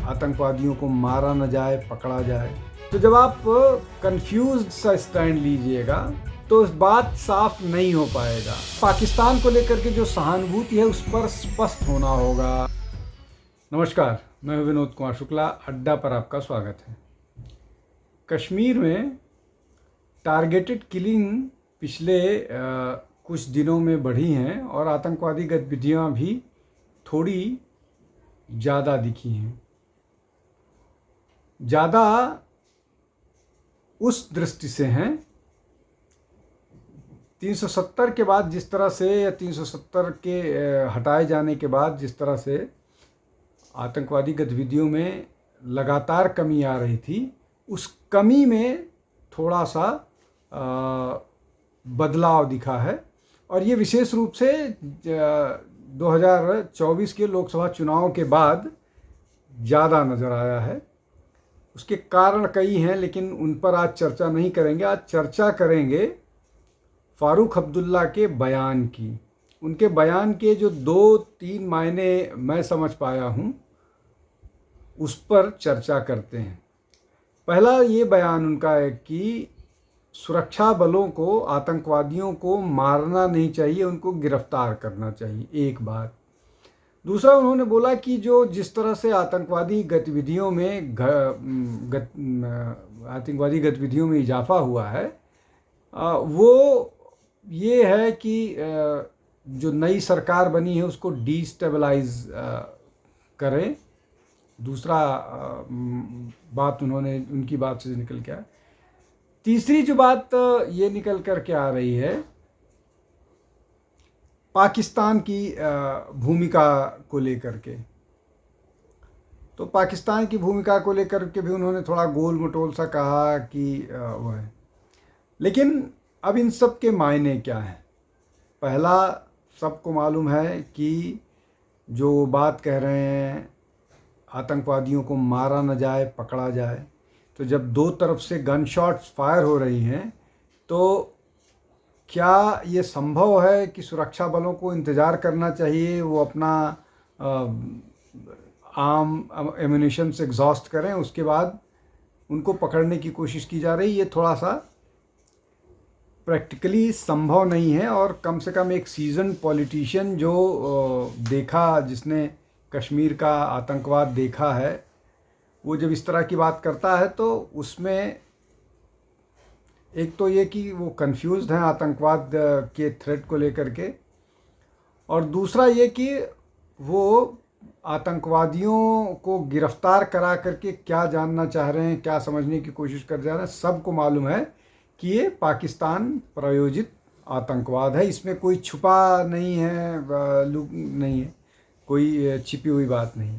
आतंकवादियों को मारा न जाए, पकड़ा जाए। तो जब आप कंफ्यूज्ड सा स्टैंड लीजिएगा तो बात साफ नहीं हो पाएगा। पाकिस्तान को लेकर के जो सहानुभूति है उस पर स्पष्ट होना होगा। नमस्कार, मैं हूं विनोद कुमार शुक्ला, अड्डा पर आपका स्वागत है। कश्मीर में टारगेटेड किलिंग पिछले कुछ दिनों में बढ़ी हैं और आतंकवादी गतिविधियां भी थोड़ी ज़्यादा दिखी हैं। ज़्यादा उस दृष्टि से हैं 370 के बाद जिस तरह से, या 370 के हटाए जाने के बाद जिस तरह से आतंकवादी गतिविधियों में लगातार कमी आ रही थी, उस कमी में थोड़ा सा बदलाव दिखा है। और ये विशेष रूप से 2024 के लोकसभा चुनाव के बाद ज़्यादा नज़र आया है। उसके कारण कई हैं, लेकिन उन पर आज चर्चा नहीं करेंगे। आज चर्चा करेंगे फारूक अब्दुल्ला के बयान की। उनके बयान के जो 2-3 मायने मैं समझ पाया हूँ, उस पर चर्चा करते हैं। पहला ये बयान उनका है कि सुरक्षा बलों को, आतंकवादियों को मारना नहीं चाहिए, उनको गिरफ्तार करना चाहिए, एक बात। दूसरा, उन्होंने बोला कि जो जिस तरह से आतंकवादी गतिविधियों में इजाफा हुआ है, वो ये है कि जो नई सरकार बनी है उसको डिस्टेबलाइज करें। दूसरा बात उन्होंने, उनकी बात से निकल के आया। तीसरी जो बात ये निकल कर के आ रही है, पाकिस्तान की भूमिका को लेकर के। तो पाकिस्तान की भूमिका को लेकर के भी उन्होंने थोड़ा गोल मटोल सा कहा कि वो है। लेकिन अब इन सब के मायने क्या हैं? पहला, सबको मालूम है कि जो बात कह रहे हैं आतंकवादियों को मारा न जाए, पकड़ा जाए, तो जब दो तरफ से गन शॉट्स फायर हो रही हैं तो क्या ये संभव है कि सुरक्षा बलों को इंतज़ार करना चाहिए, वो अपना आम एम्यूनिशन से एग्जॉस्ट करें, उसके बाद उनको पकड़ने की कोशिश की जा रही? ये थोड़ा सा प्रैक्टिकली संभव नहीं है। और कम से कम एक सीजन पॉलिटिशियन जो देखा, जिसने कश्मीर का आतंकवाद देखा है, वो जब इस तरह की बात करता है तो उसमें एक तो ये कि वो कंफ्यूज्ड हैं आतंकवाद के थ्रेट को लेकर के, और दूसरा ये कि वो आतंकवादियों को गिरफ्तार करा करके क्या जानना चाह रहे हैं, क्या समझने की कोशिश कर जा रहे हैं। सबको मालूम है कि ये पाकिस्तान प्रायोजित आतंकवाद है, इसमें कोई छुपा नहीं है, नहीं है, कोई छिपी हुई बात नहीं।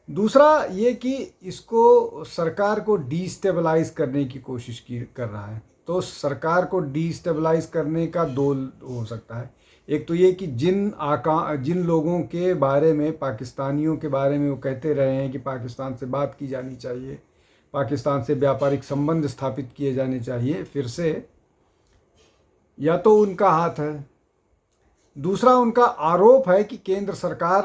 दूसरा ये कि इसको सरकार को डिस्टेबलाइज करने की कोशिश कर रहा है। तो सरकार को डिस्टेबलाइज करने का दो हो सकता है। एक तो ये कि जिन लोगों के बारे में, पाकिस्तानियों के बारे में वो कहते रहे हैं कि पाकिस्तान से बात की जानी चाहिए, पाकिस्तान से व्यापारिक संबंध स्थापित किए जाने चाहिए फिर से, या तो उनका हाथ है। दूसरा, उनका आरोप है कि केंद्र सरकार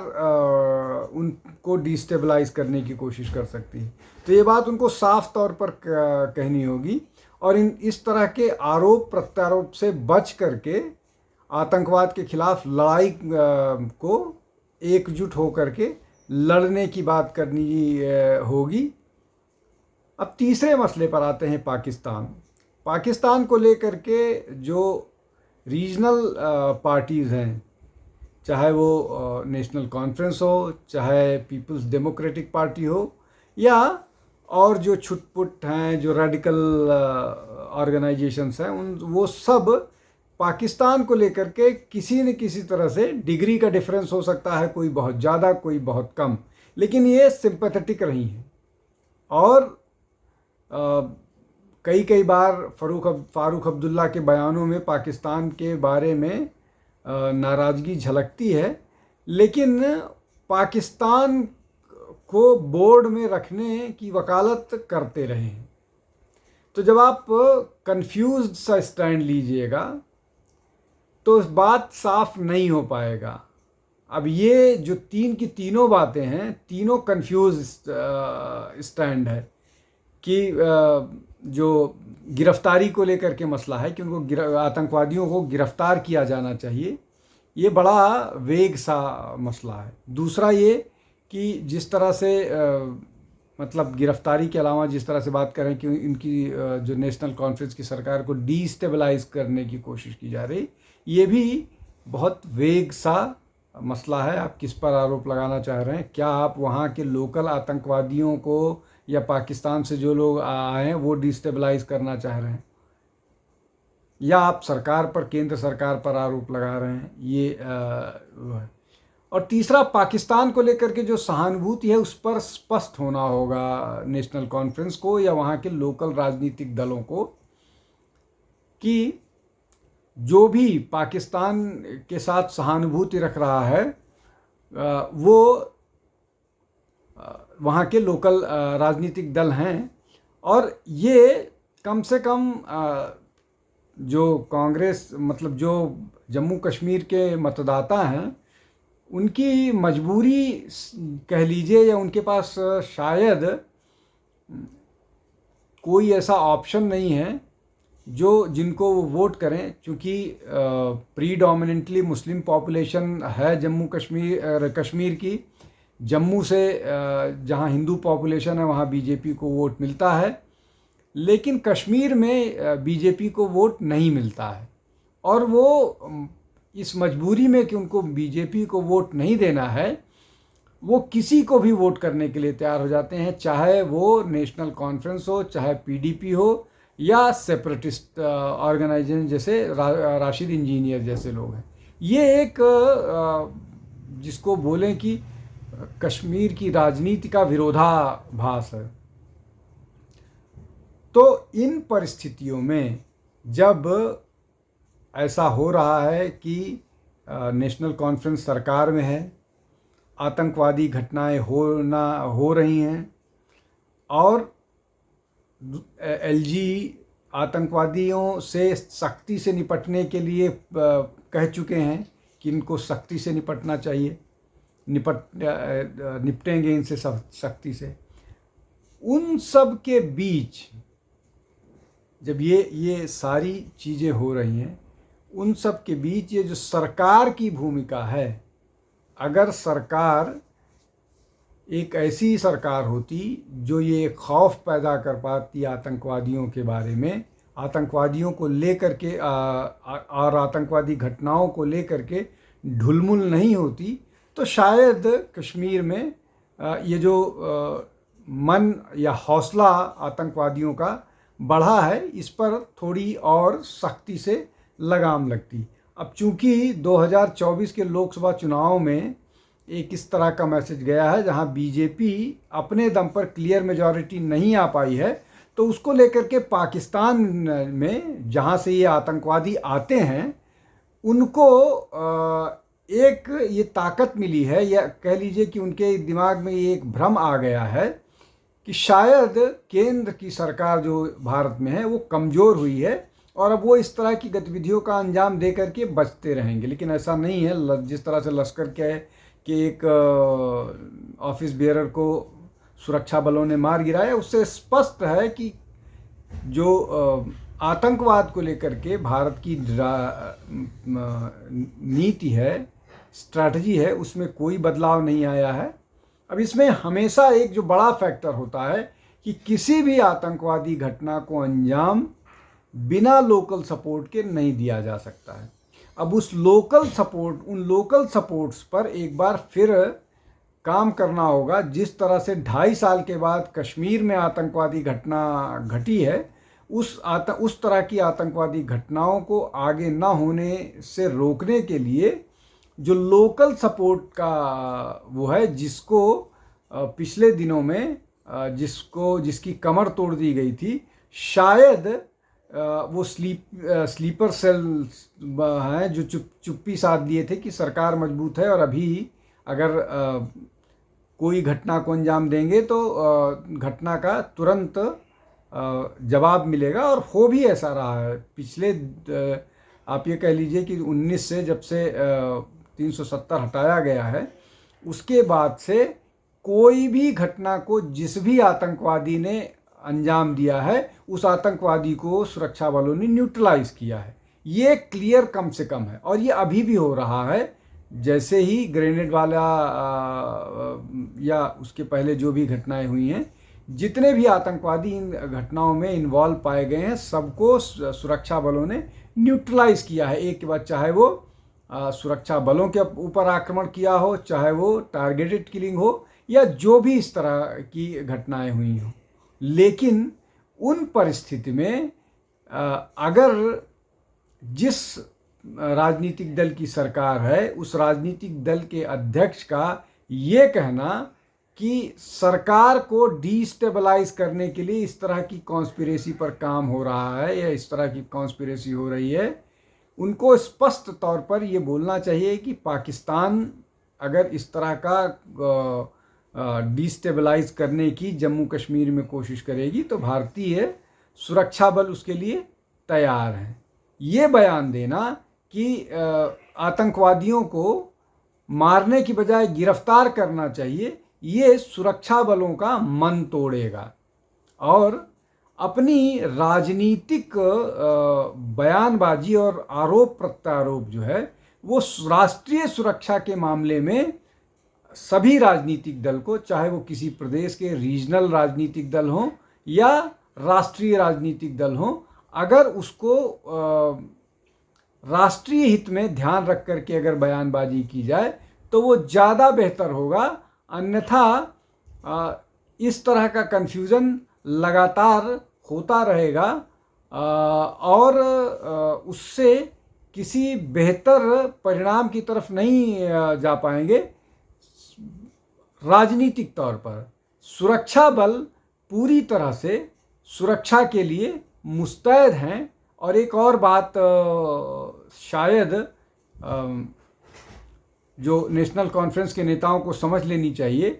उनको डिस्टेबलाइज करने की कोशिश कर सकती है। तो ये बात उनको साफ तौर पर कहनी होगी, और इस तरह के आरोप प्रत्यारोप से बच करके आतंकवाद के खिलाफ लड़ाई को एकजुट होकर के लड़ने की बात करनी होगी। अब तीसरे मसले पर आते हैं, पाकिस्तान को लेकर के जो रीजनल पार्टीज़ हैं, चाहे वो नेशनल कॉन्फ्रेंस हो, चाहे पीपल्स डेमोक्रेटिक पार्टी हो, या और जो छुटपुट हैं, जो रेडिकल ऑर्गेनाइजेशंस हैं, वो सब पाकिस्तान को लेकर के किसी न किसी तरह से, डिग्री का डिफरेंस हो सकता है, कोई बहुत ज़्यादा, कोई बहुत कम, लेकिन ये सिंपैथेटिक रही हैं। और कई बार फारूक अब्दुल्ला के बयानों में पाकिस्तान के बारे में नाराज़गी झलकती है, लेकिन पाकिस्तान को बोर्ड में रखने की वकालत करते रहे हैं। तो जब आप कंफ्यूज्ड सा स्टैंड लीजिएगा तो बात साफ नहीं हो पाएगा। अब ये जो तीन की तीनों बातें हैं, तीनों कंफ्यूज स्टैंड है कि जो गिरफ्तारी को लेकर के मसला है कि उनको आतंकवादियों को गिरफ्तार किया जाना चाहिए, ये बड़ा वेग सा मसला है। दूसरा ये कि जिस तरह से मतलब गिरफ्तारी के अलावा जिस तरह से बात करें कि इनकी जो नेशनल कॉन्फ्रेंस की सरकार को डीस्टेबलाइज करने की कोशिश की जा रही, ये भी बहुत वेग सा मसला है। आप किस पर आरोप लगाना चाह रहे हैं? क्या आप वहाँ के लोकल आतंकवादियों को या पाकिस्तान से जो लोग आए हैं वो डिस्टेबलाइज करना चाह रहे हैं, या आप सरकार पर, केंद्र सरकार पर आरोप लगा रहे हैं? ये वो है। और तीसरा, पाकिस्तान को लेकर के जो सहानुभूति है उस पर स्पष्ट होना होगा नेशनल कॉन्फ्रेंस को या वहाँ के लोकल राजनीतिक दलों को कि जो भी पाकिस्तान के साथ सहानुभूति रख रहा है वो वहाँ के लोकल राजनीतिक दल हैं, और ये कम से कम जो कांग्रेस, मतलब जो जम्मू कश्मीर के मतदाता हैं, उनकी मजबूरी कह लीजिए, या उनके पास शायद कोई ऐसा ऑप्शन नहीं है जो जिनको वो वोट करें, क्योंकि प्रीडोमिनेंटली मुस्लिम पॉपुलेशन है जम्मू कश्मीर की। जम्मू से जहाँ हिंदू पॉपुलेशन है वहाँ बीजेपी को वोट मिलता है, लेकिन कश्मीर में बीजेपी को वोट नहीं मिलता है, और वो इस मजबूरी में कि उनको बीजेपी को वोट नहीं देना है, वो किसी को भी वोट करने के लिए तैयार हो जाते हैं, चाहे वो नेशनल कॉन्फ्रेंस हो, चाहे पीडीपी हो, या सेपरेटिस्ट ऑर्गेनाइजेशन जैसे राशिद इंजीनियर जैसे लोग हैं। ये एक जिसको बोलें कि कश्मीर की राजनीति का विरोधाभास है। तो इन परिस्थितियों में जब ऐसा हो रहा है कि नेशनल कॉन्फ्रेंस सरकार में है, आतंकवादी घटनाएं हो रही हैं, और एलजी आतंकवादियों से सख्ती से निपटने के लिए कह चुके हैं कि इनको सख्ती से निपटना चाहिए, निपटेंगे इनसे सख्ती से। उन सब के बीच जब ये सारी चीज़ें हो रही हैं, उन सब के बीच ये जो सरकार की भूमिका है, अगर सरकार एक ऐसी सरकार होती जो ये खौफ पैदा कर पाती आतंकवादियों के बारे में, आतंकवादियों को लेकर के और आतंकवादी घटनाओं को लेकर के ढुलमुल नहीं होती, तो शायद कश्मीर में ये जो मन या हौसला आतंकवादियों का बढ़ा है, इस पर थोड़ी और सख्ती से लगाम लगती। अब चूंकि 2024 के लोकसभा चुनाव में एक इस तरह का मैसेज गया है जहां बीजेपी अपने दम पर क्लियर मेजॉरिटी नहीं आ पाई है, तो उसको लेकर के पाकिस्तान में जहां से ये आतंकवादी आते हैं उनको एक ये ताकत मिली है, या कह लीजिए कि उनके दिमाग में ये एक भ्रम आ गया है कि शायद केंद्र की सरकार जो भारत में है वो कमज़ोर हुई है, और अब वो इस तरह की गतिविधियों का अंजाम दे करके बचते रहेंगे। लेकिन ऐसा नहीं है। जिस तरह से लश्कर के एक ऑफिस बेयरर को सुरक्षा बलों ने मार गिराया, उससे स्पष्ट है कि जो आतंकवाद को लेकर के भारत की नीति है, स्ट्रैटेजी है, उसमें कोई बदलाव नहीं आया है। अब इसमें हमेशा एक जो बड़ा फैक्टर होता है कि किसी भी आतंकवादी घटना को अंजाम बिना लोकल सपोर्ट के नहीं दिया जा सकता है। अब उन लोकल सपोर्ट्स पर एक बार फिर काम करना होगा। जिस तरह से 2.5 साल के बाद कश्मीर में आतंकवादी घटना घटी है, उस तरह की आतंकवादी घटनाओं को आगे ना होने से रोकने के लिए जो लोकल सपोर्ट का वो है, जिसको पिछले दिनों में जिसकी कमर तोड़ दी गई थी, शायद वो स्लीपर सेल हैं जो चुप्पी साध लिए थे कि सरकार मजबूत है और अभी अगर कोई घटना को अंजाम देंगे तो घटना का तुरंत जवाब मिलेगा। और हो भी ऐसा रहा है। पिछले आप ये कह लीजिए कि 19 से जब से 370 हटाया गया है, उसके बाद से कोई भी घटना को जिस भी आतंकवादी ने अंजाम दिया है, उस आतंकवादी को सुरक्षा बलों ने न्यूट्रलाइज किया है। ये क्लियर कम से कम है, और ये अभी भी हो रहा है। जैसे ही ग्रेनेड वाला या उसके पहले जो भी घटनाएं हुई हैं, जितने भी आतंकवादी इन घटनाओं में इन्वॉल्व पाए गए हैं, सबको सुरक्षा बलों ने न्यूट्रलाइज किया है एक के बाद, चाहे वो सुरक्षा बलों के ऊपर आक्रमण किया हो, चाहे वो टारगेटेड किलिंग हो, या जो भी इस तरह की घटनाएं हुई हों। लेकिन उन परिस्थिति में अगर जिस राजनीतिक दल की सरकार है, उस राजनीतिक दल के अध्यक्ष का ये कहना कि सरकार को डिस्टेबलाइज करने के लिए इस तरह की कॉन्स्पिरेसी पर काम हो रहा है या इस तरह की कॉन्स्पिरेसी हो रही है, उनको स्पष्ट तौर पर ये बोलना चाहिए कि पाकिस्तान अगर इस तरह का डिस्टेबलाइज करने की जम्मू कश्मीर में कोशिश करेगी तो भारतीय सुरक्षा बल उसके लिए तैयार हैं। ये बयान देना कि आतंकवादियों को मारने की बजाय गिरफ्तार करना चाहिए, ये सुरक्षा बलों का मन तोड़ेगा और अपनी राजनीतिक बयानबाजी और आरोप प्रत्यारोप जो है वो राष्ट्रीय सुरक्षा के मामले में सभी राजनीतिक दल को, चाहे वो किसी प्रदेश के रीजनल राजनीतिक दल हों या राष्ट्रीय राजनीतिक दल हों, अगर उसको राष्ट्रीय हित में ध्यान रख करके अगर बयानबाजी की जाए तो वो ज़्यादा बेहतर होगा। अन्यथा इस तरह का कन्फ्यूज़न लगातार होता रहेगा और उससे किसी बेहतर परिणाम की तरफ नहीं जा पाएंगे। राजनीतिक तौर पर सुरक्षा बल पूरी तरह से सुरक्षा के लिए मुस्तैद हैं। और एक और बात शायद जो नेशनल कॉन्फ्रेंस के नेताओं को समझ लेनी चाहिए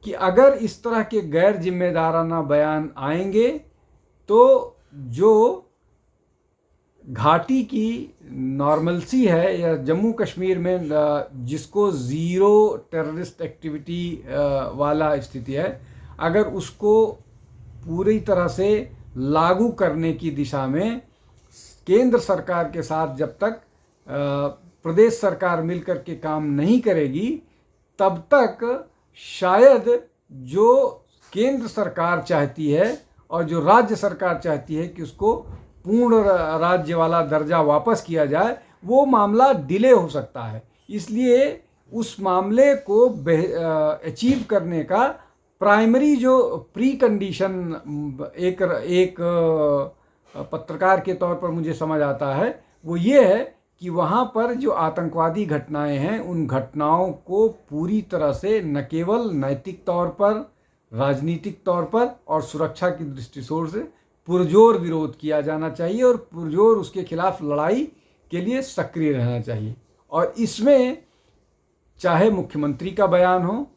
कि अगर इस तरह के गैर जिम्मेदाराना बयान आएंगे तो जो घाटी की नॉर्मलसी है या जम्मू कश्मीर में जिसको ज़ीरो टेररिस्ट एक्टिविटी वाला स्थिति है, अगर उसको पूरी तरह से लागू करने की दिशा में केंद्र सरकार के साथ जब तक प्रदेश सरकार मिलकर के काम नहीं करेगी, तब तक शायद जो केंद्र सरकार चाहती है और जो राज्य सरकार चाहती है कि उसको पूर्ण राज्य वाला दर्जा वापस किया जाए, वो मामला डिले हो सकता है। इसलिए उस मामले को अचीव करने का प्राइमरी जो प्री कंडीशन एक पत्रकार के तौर पर मुझे समझ आता है, वो ये है कि वहाँ पर जो आतंकवादी घटनाएं हैं, उन घटनाओं को पूरी तरह से न केवल नैतिक तौर पर, राजनीतिक तौर पर और सुरक्षा की दृष्टिकोण से पुरजोर विरोध किया जाना चाहिए और पुरजोर उसके खिलाफ लड़ाई के लिए सक्रिय रहना चाहिए। और इसमें चाहे मुख्यमंत्री का बयान हो,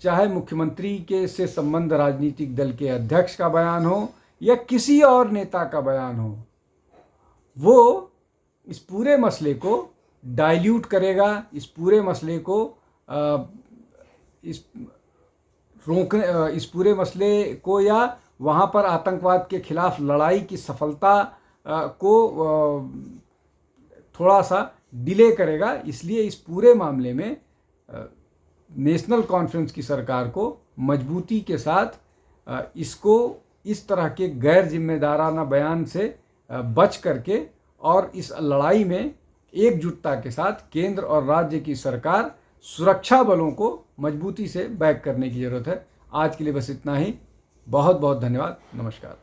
चाहे मुख्यमंत्री के से संबंध राजनीतिक दल के अध्यक्ष का बयान हो या किसी और नेता का बयान हो, वो इस पूरे मसले को डाइल्यूट करेगा, इस पूरे मसले को इस पूरे मसले को या वहाँ पर आतंकवाद के खिलाफ लड़ाई की सफलता को थोड़ा सा डिले करेगा। इसलिए इस पूरे मामले में नेशनल कॉन्फ्रेंस की सरकार को मजबूती के साथ इसको इस तरह के गैर जिम्मेदाराना बयान से बच करके और इस लड़ाई में एकजुटता के साथ केंद्र और राज्य की सरकार सुरक्षा बलों को मजबूती से बैक करने की ज़रूरत है। आज के लिए बस इतना ही। बहुत बहुत धन्यवाद। नमस्कार।